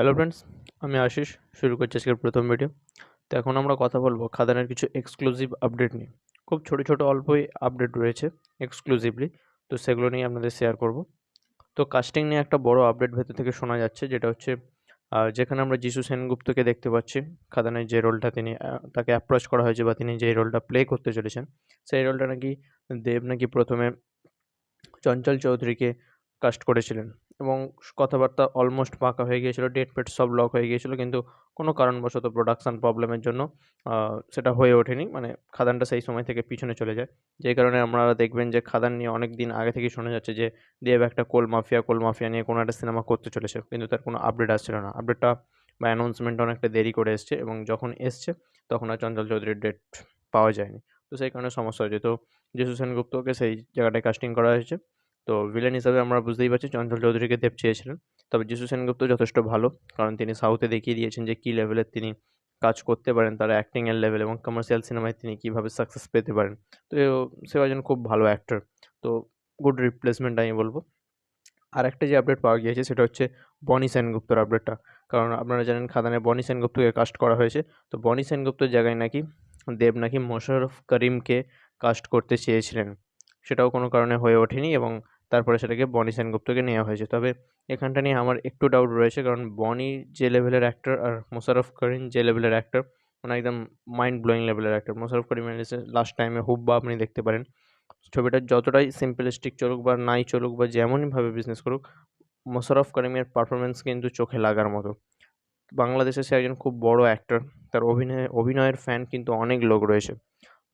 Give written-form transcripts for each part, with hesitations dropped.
Hello friends, আমি আশিস। শুরু করছি আজকের প্রথম ভিডিও। তো এখন আমরা কথা বলবো খাদানের কিছু এক্সক্লুসিভ আপডেট নিয়ে। খুব ছোট ছোট অল্পই আপডেট রয়েছে এক্সক্লুসিভলি, তো সেগুলো নিয়ে আপনাদের শেয়ার করব। তো কাস্টিং নিয়ে একটা বড় আপডেট ভেতর থেকে শোনা যাচ্ছে, যেটা হচ্ছে যেখানে আমরা যিশু সেনগুপ্তকে দেখতে পাচ্ছি। খাদানের যে রোলটা তিনি তাকে অ্যাপ্রোচ করা হয়েছে বা তিনি যে রোলটা প্লে করতে চলেছেন, সেই রোলটা নাকি দেব নাকি প্রথমে চঞ্চল চৌধুরীকে কাস্ট করেছিলেন এবং কথাবার্তা অলমোস্ট পাকা হয়ে গিয়েছিল, ডেট ফেট সব লক হয়ে গিয়েছিল, কিন্তু কোনো কারণবশত প্রোডাকশন প্রবলেমের জন্য সেটা হয়ে ওঠেনি। মানে খাদানটা সেই সময় থেকে পিছনে চলে যায়, যেই কারণে আপনারা দেখবেন যে খাদান নিয়ে অনেক দিন আগে থেকেই শোনা যাচ্ছে যে দেব একটা কোল মাফিয়া নিয়ে কোনো একটা সিনেমা করতে চলেছে, কিন্তু তার কোনো আপডেট আসছিল না। আপডেটটা বা অ্যানাউন্সমেন্টটা অনেকটা দেরি করে এসছে এবং যখন এসছে তখন আর চঞ্চল চৌধুরীর ডেট পাওয়া যায়নি। তো সেই কারণে সমস্যা হয়েছে। তো যিশু সেনগুপ্তকে সেই জায়গাটায় কাস্টিং করা হয়েছে। তো ভিলেন হিসাবে আমরা বুঝতেই পারছি চঞ্চল চৌধুরীকে দেব চেয়েছিলেন। তবে যিশু সেনগুপ্ত যথেষ্ট ভালো, কারণ তিনি সাউথে দেখিয়ে দিয়েছেন যে কী লেভেলের তিনি কাজ করতে পারেন, তার অ্যাক্টিংয়ের লেভেল এবং কমার্শিয়াল সিনেমায় তিনি কীভাবে সাকসেস পেতে পারেন। তো সেও একজন খুব ভালো অ্যাক্টর। তো গুড রিপ্লেসমেন্ট আমি বলব। আরেকটা যে আপডেট পাওয়া গিয়েছে সেটা হচ্ছে বনি সেনগুপ্তর আপডেটটা। কারণ আপনারা জানেন খাদানে বনি সেনগুপ্তকে কাস্ট করা হয়েছে। তো বনি সেনগুপ্তর জায়গায় নাকি দেব নাকি মোশাররফ করিমকে কাস্ট করতে চেয়েছিলেন। সেটাও কোনো কারণে হয়ে ওঠেনি এবং তারপরে সেটাকে বনি সেনগুপ্তকে নেওয়া হয়েছে। তবে এখানটা নিয়ে আমার একটু ডাউট রয়েছে, কারণ বনি যে লেভেলের অ্যাক্টর আর মোশাররফ করিম যে লেভেলের অ্যাক্টর, মানে একদম মাইন্ড ব্লোয়িং লেভেলের অ্যাক্টর। মোশাররফ করিমের লাস্ট টাইমে হুব্বা আপনি দেখতে পারেন। ছবিটা যতটাই সিম্পলিস্টিক চলুক বা নাই চলুক বা যেমনইভাবে বিজনেস করুক, মোশাররফ করিমের পারফরম্যান্স কিন্তু চোখে লাগার মতো। বাংলাদেশে সে একজন খুব বড় অ্যাক্টর। তার অভিনয়ের ফ্যান কিন্তু অনেক লোক রয়েছে।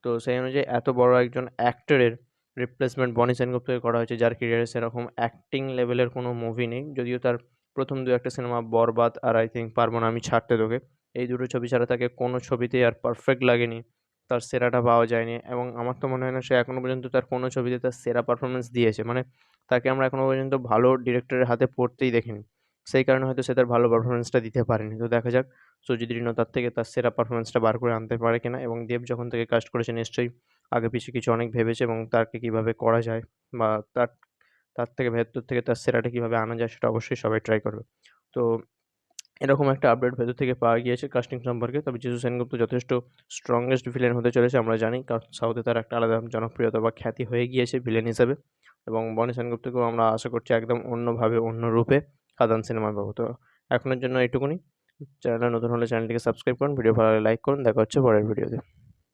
তো সেই অনুযায়ী এত বড় একজন অ্যাক্টরের রিপ্লেসমেন্ট বনি সেনগুপ্তকে করা হয়েছে, যার ক্যারিয়ারে সেরকম অ্যাক্টিং লেভেলের কোনো মুভি নেই। যদিও তার প্রথম ২-১ সিনেমা 'বরবাদ' আর আই থিংক 'পারবো না আমি ছাড়তে তোকে', এই দুটো ছবি ছাড়া তাকে কোনো ছবিতেই আর পারফেক্ট লাগেনি। তার সেরাটা পাওয়া যায়নি এবং আমার তো মনে হয় না সে এখনো পর্যন্ত তার কোনো ছবিতে তার সেরা পারফরম্যান্স দিয়েছে। মানে তাকে আমরা এখনো পর্যন্ত ভালো ডিরেক্টরের হাতে পড়তেই দেখিনি। সেই কারণে হয়তো সে তার ভালো পারফরম্যান্সটা দিতে পারেনি। তো দেখা যাক সুজিত রিনো তার থেকে তার সেরা পারফরম্যান্সটা বার করে আনতে পারে কিনা। এবং দেব যখন থেকে কাস্ট করেছে নিশ্চয়ই আগে পিছে কিছু অনেক ভেবেছে এবং তাকে কিভাবে করা যায় বা তার তার থেকে ভেতর থেকে তার সেরাটা কিভাবে আনা যায় সেটা অবশ্যই সবাই ট্রাই করবে। তো এরকম একটা আপডেট ভেতর থেকে পাওয়া গিয়েছে কাস্টিং সম্পর্কে। তবে যিশু সেনগুপ্ত যথেষ্ট স্ট্রংগেস্ট ভিলেন হতে চলেছে আমরা জানি, কারণ সাউথে তার একটা আলাদা জনপ্রিয়তা বা খ্যাতি হয়ে গিয়েছে ভিলেন হিসেবে। এবং বনি সেনগুপ্তকেও আমরা আশা করছি একদম অন্যভাবে অন্য রূপে খাদান সিনেমায় পাবো। তো এখনের জন্য এইটুকুনি। চ্যানেলে নতুন হলে চ্যানেলটিকে সাবস্ক্রাইব করুন, ভিডিও ভালো লাগলে লাইক করুন। দেখা হচ্ছে পরের ভিডিওতে।